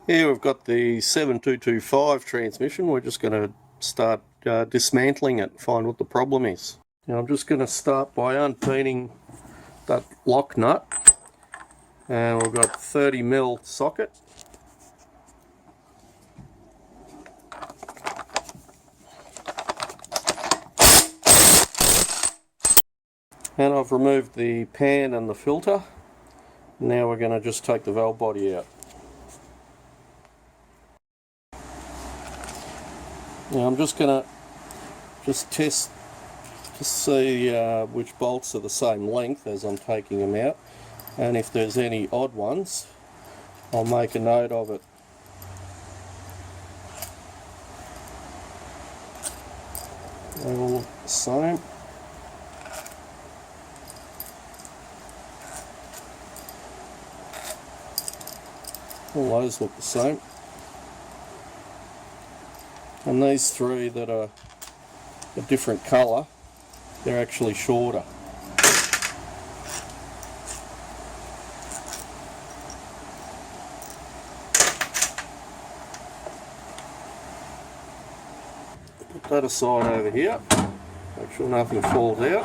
Here we've got the 7225 transmission. We're just going to start dismantling it, find what the problem is. Now I'm just going to start by unpeening that lock nut, and we've got 30mm socket. And I've removed the pan and the filter. Now we're going to just take the valve body out. Now I'm just going to test to see which bolts are the same length as I'm taking them out, and if there's any odd ones I'll make a note of it. They all look the same. All those look the same. And these three that are a different colour, they're actually shorter. Put that aside over here, make sure nothing falls out.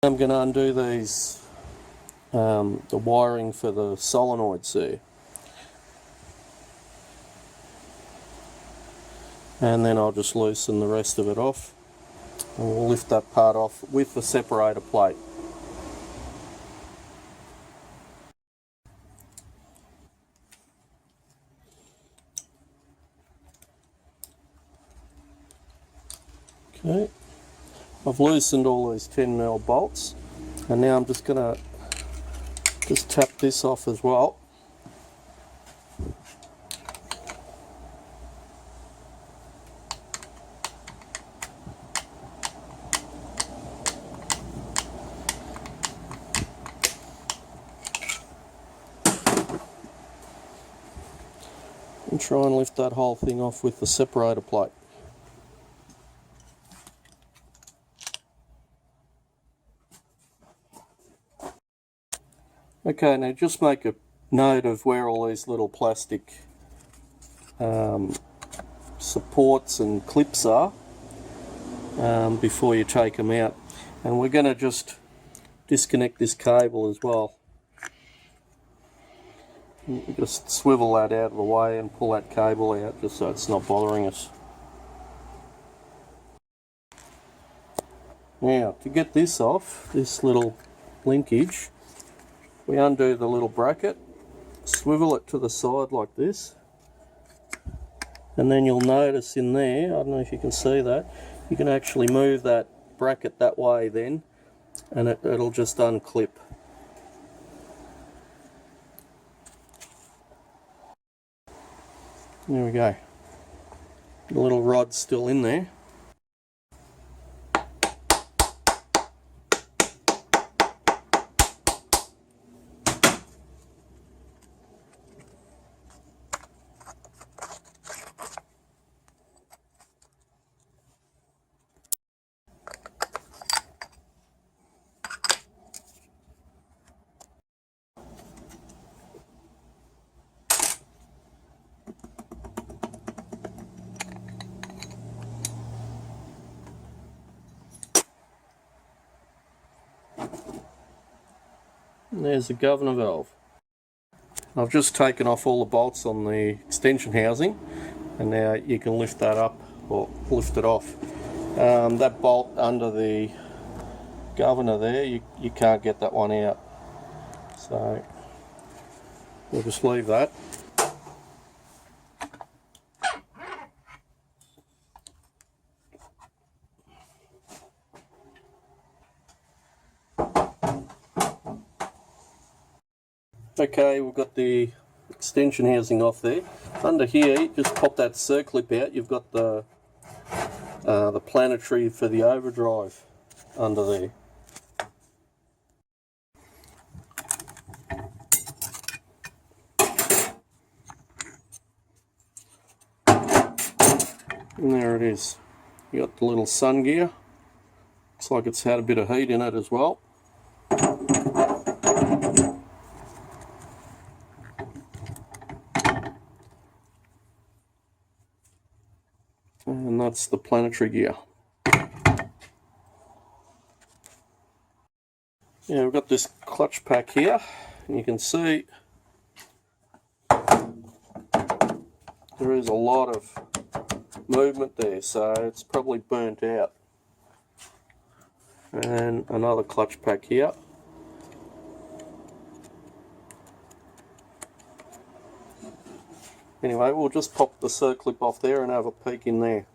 I'm going to undo these, the wiring for the solenoids there. And then I'll just loosen the rest of it off, and we'll lift that part off with the separator plate. Okay, I've loosened all these 10mm bolts, and now I'm just going to tap this off as well. And try and lift that whole thing off with the separator plate. Okay, now just make a note of where all these little plastic supports and clips are before you take them out. And we're going to just disconnect this cable as well. Just swivel that out of the way and pull that cable out just so it's not bothering us. Now to get this off, this little linkage, we undo the little bracket, swivel it to the side like this, and then you'll notice in there, I don't know if you can see that, you can actually move that bracket that way then, and it'll just unclip. There we go. The little rod's still in there. And there's the governor valve. I've just taken off all the bolts on the extension housing, and now you can lift that up or lift it off. That bolt under the governor there, you can't get that one out, so we'll just leave that. Okay, we've got the extension housing off there. Under here, just pop that circlip out. You've got the planetary for the overdrive under there. And there it is. You got the little sun gear. Looks like it's had a bit of heat in it as well. And that's the planetary gear. Yeah, we've got this clutch pack here, and you can see there is a lot of movement there, so it's probably burnt out. And another clutch pack here. Anyway, we'll just pop the circlip off there and have a peek in there.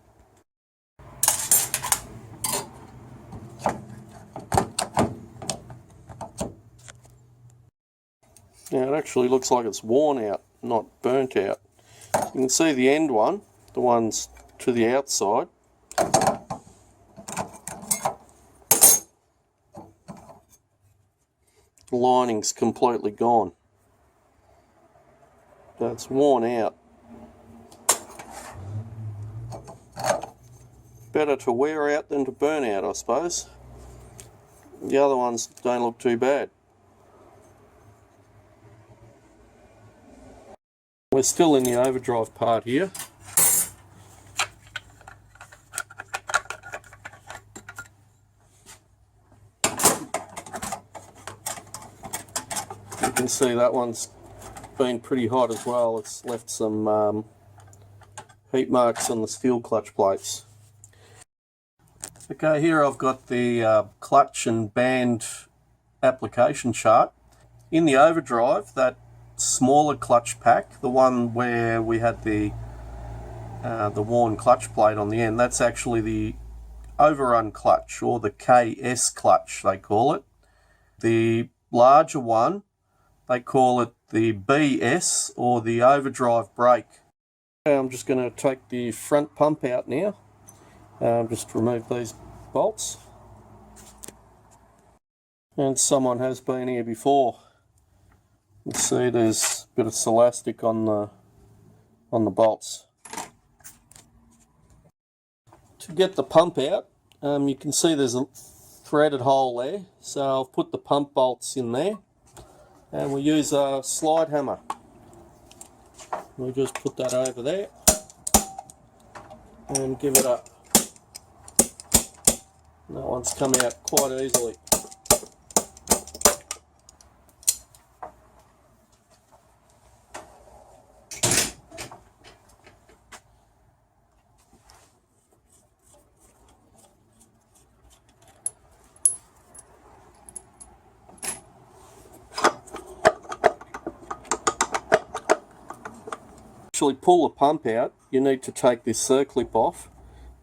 Now it actually looks like it's worn out, not burnt out. You can see the end one, the ones to the outside. The lining's completely gone. That's worn out. Better to wear out than to burn out, I suppose. The other ones don't look too bad. We're still in the overdrive part here. You can see that one's been pretty hot as well. It's left some heat marks on the steel clutch plates. Okay, here I've got the clutch and band application chart. In the overdrive, that smaller clutch pack, the one where we had the worn clutch plate on the end, that's actually the overrun clutch, or the KS clutch they call it. The larger one, they call it the BS, or the overdrive brake. Okay, I'm just going to take the front pump out now. Just remove these bolts. And someone has been here before. You can see there's a bit of elastic on the bolts. To get the pump out, you can see there's a threaded hole there. So I've put the pump bolts in there, and we use a slide hammer. We just put that over there and give it up. That one's come out quite easily. Actually pull the pump out, you need to take this circlip off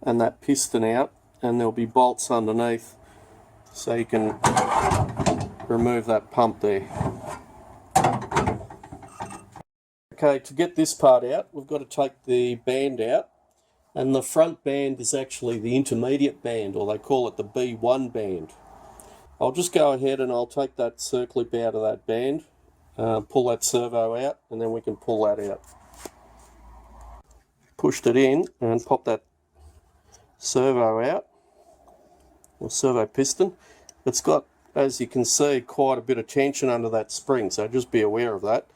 and that piston out, and there'll be bolts underneath so you can remove that pump there. Okay, to get this part out, we've got to take the band out, and the front band is actually the intermediate band, or they call it the B1 band. I'll just go ahead and I'll take that circlip out of that band, pull that servo out, and then we can pull that out. Pushed it in and pop that servo out, or servo piston. It's got, as you can see, quite a bit of tension under that spring, so just be aware of that.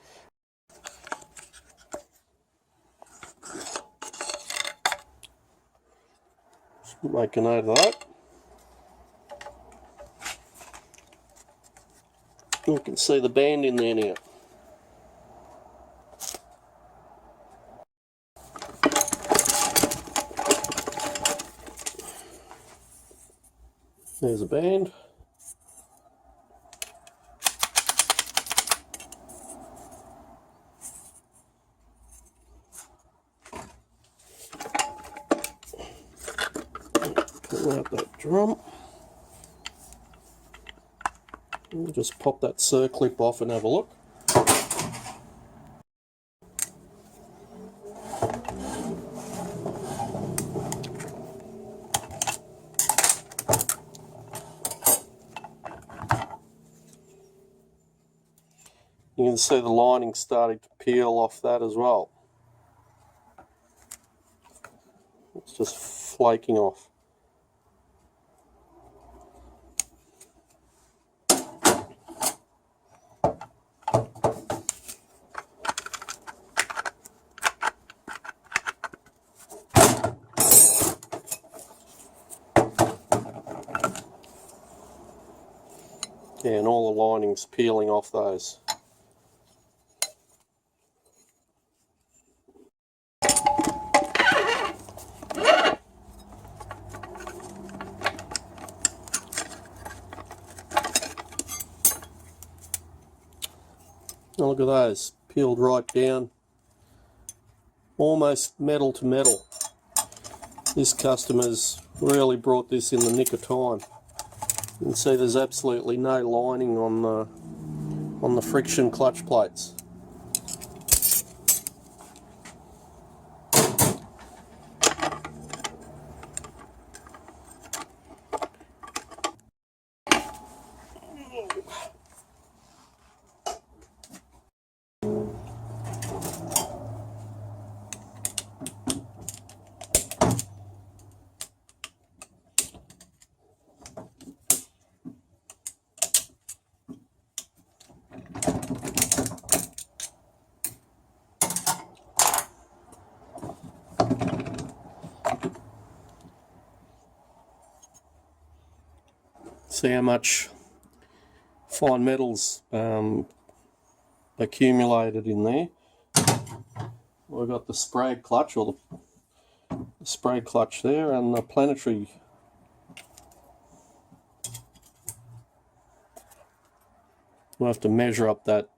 Just make a note of that. You can see the band in there now. There's a band. Pull out that drum. We'll just pop that circlip off and have a look. You can see the lining starting to peel off that as well. It's just flaking off. and all the linings peeling off those. Now look at those, peeled right down, almost metal to metal. This customer's really brought this in the nick of time. You can see there's absolutely no lining on the friction clutch plates. See how much fine metals accumulated in there. We've got the sprayed clutch, or the sprayed clutch there, and the planetary. We'll have to measure up that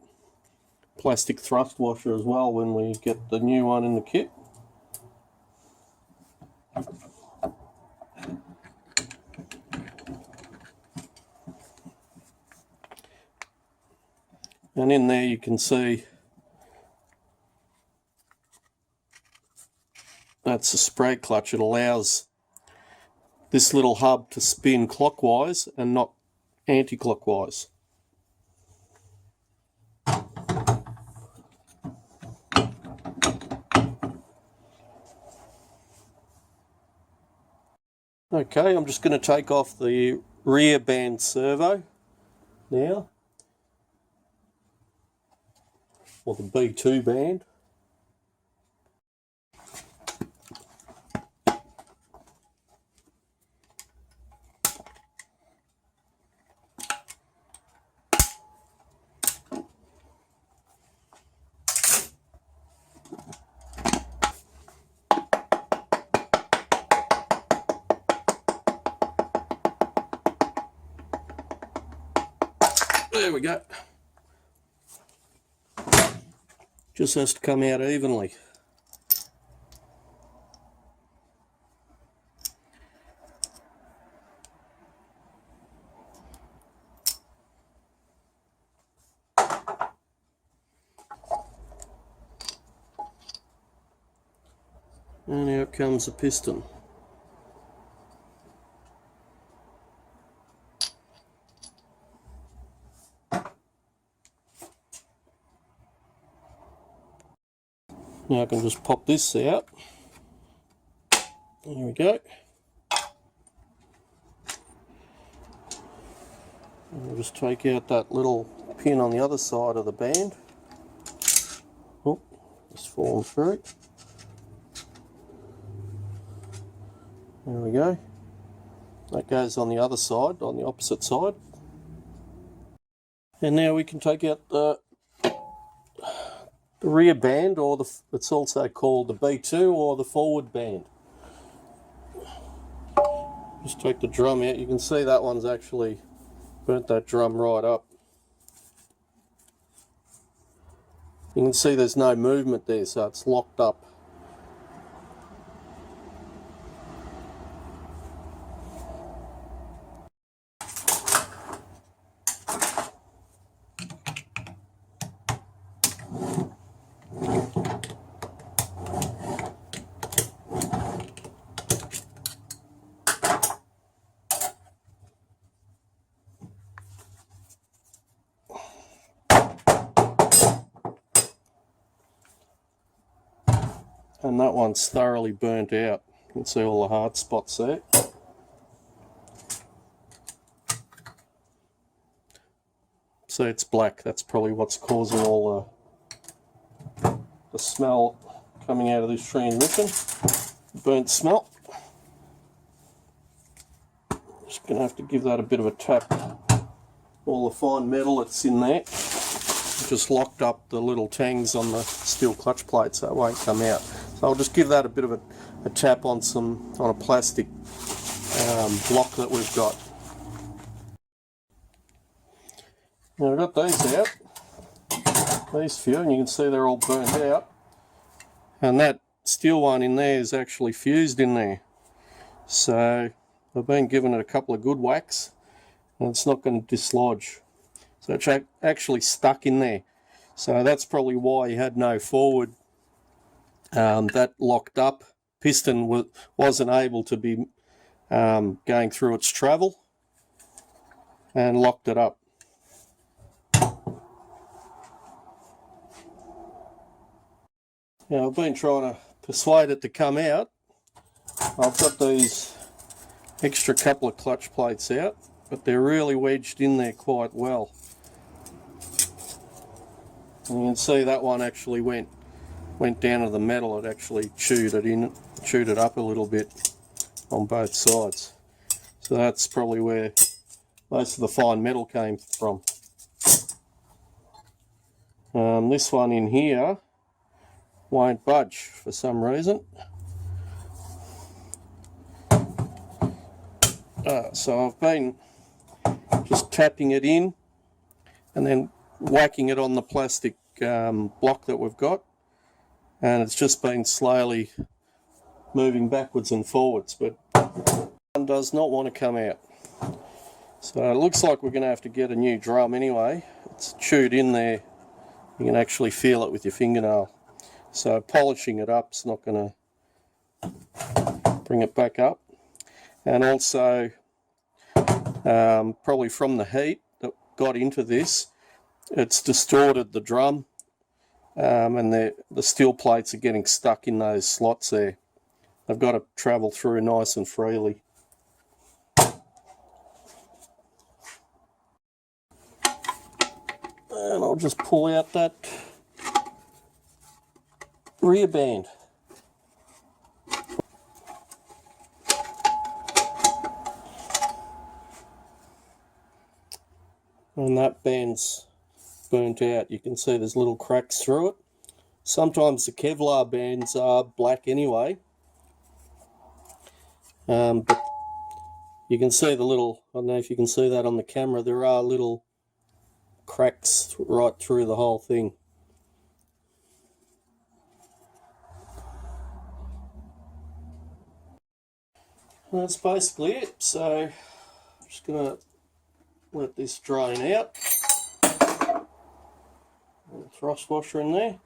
plastic thrust washer as well when we get the new one in the kit. And in there you can see that's a spray clutch. It allows this little hub to spin clockwise and not anti-clockwise. Okay, I'm just going to take off the rear band servo now, or the B2 band. There we go. Just has to come out evenly. And out comes the piston. Now I can just pop this out. There we go. And we'll just take out that little pin on the other side of the band. Oh, just falling through. There we go. That goes on the other side, on the opposite side. And now we can take out the rear band, or it's also called the B2 or the forward band. Just take the drum out. You can see that one's actually burnt that drum right up. You can see there's no movement there, so it's locked up. And that one's thoroughly burnt out. You can see all the hard spots there. So it's black. That's probably what's causing all the smell coming out of this transmission. Burnt smell. Just going to have to give that a bit of a tap. all the fine metal that's in there. Just locked up the little tangs on the steel clutch plate so it won't come out. So I'll just give that a bit of a tap on a plastic block that we've got. Now I've got these out, these few, and you can see they're all burnt out. And that steel one in there is actually fused in there. So I've been given it a couple of good whacks and it's not going to dislodge. So it's actually stuck in there. So that's probably why you had no forward. That locked up. Piston wasn't able to be going through its travel and locked it up. Now I've been trying to persuade it to come out. I've got these extra couple of clutch plates out, but they're really wedged in there quite well. And you can see that one actually went down to the metal. It actually chewed it up a little bit on both sides. So that's probably where most of the fine metal came from. This one in here won't budge for some reason. So I've been just tapping it in and then whacking it on the plastic block that we've got, and it's just been slowly moving backwards and forwards, but one does not want to come out. So it looks like we're going to have to get a new drum anyway. It's chewed in there. You can actually feel it with your fingernail. So polishing it up is not going to bring it back up. And also probably from the heat that got into this, it's distorted the drum, and the steel plates are getting stuck in those slots there. They've got to travel through nice and freely. And I'll just pull out that rear band. And that band's burnt out. You can see there's little cracks through it. Sometimes the Kevlar bands are black anyway, but you can see the little, I don't know if you can see that on the camera, there are little cracks right through the whole thing. And that's basically it. So I'm just going to let this drain out. Thrust washer in there.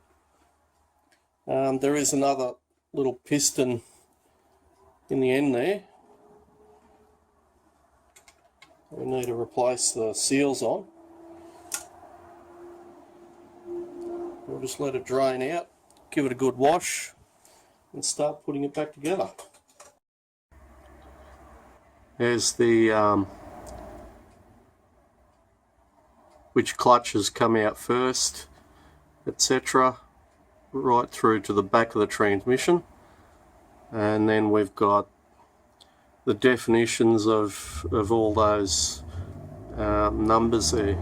There is another little piston in the end there. We need to replace the seals on. We'll just let it drain out, give it a good wash, and start putting it back together. There's the which clutches come out first, etc., right through to the back of the transmission. And then we've got the definitions of all those numbers there.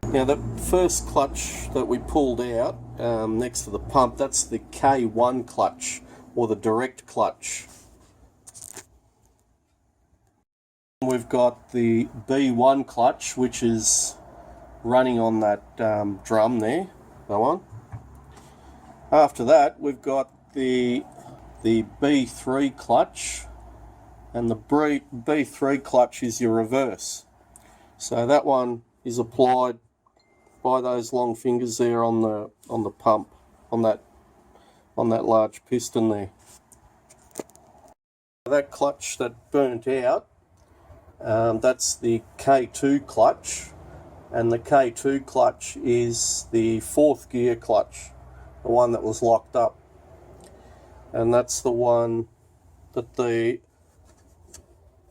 Now the first clutch that we pulled out next to the pump, that's the K1 clutch, or the direct clutch. We've got the B1 clutch, which is running on that drum there, that one. After that, we've got the B3 clutch, and the B3 clutch is your reverse. So that one is applied by those long fingers there on the pump, on that large piston there. That clutch that burnt out, that's the K2 clutch, and the K2 clutch is the 4th gear clutch, the one that was locked up, and that's the one that the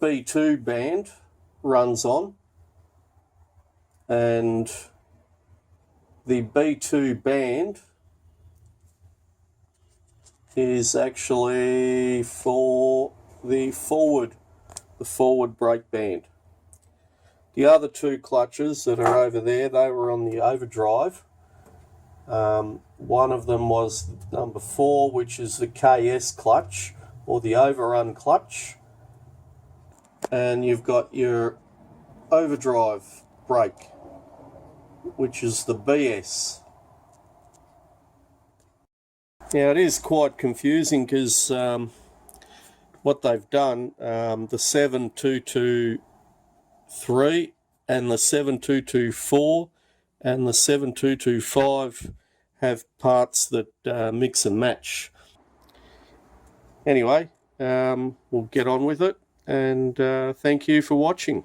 B2 band runs on. And the B2 band is actually for the forward brake band. The other two clutches that are over there, they were on the Overdrive. One of them was number 4, which is the KS clutch, or the overrun clutch. And you've got your Overdrive brake, which is the BS. Now it is quite confusing because what they've done, the 7223 and the 7224 and the 7225 have parts that mix and match. Anyway, we'll get on with it, and thank you for watching.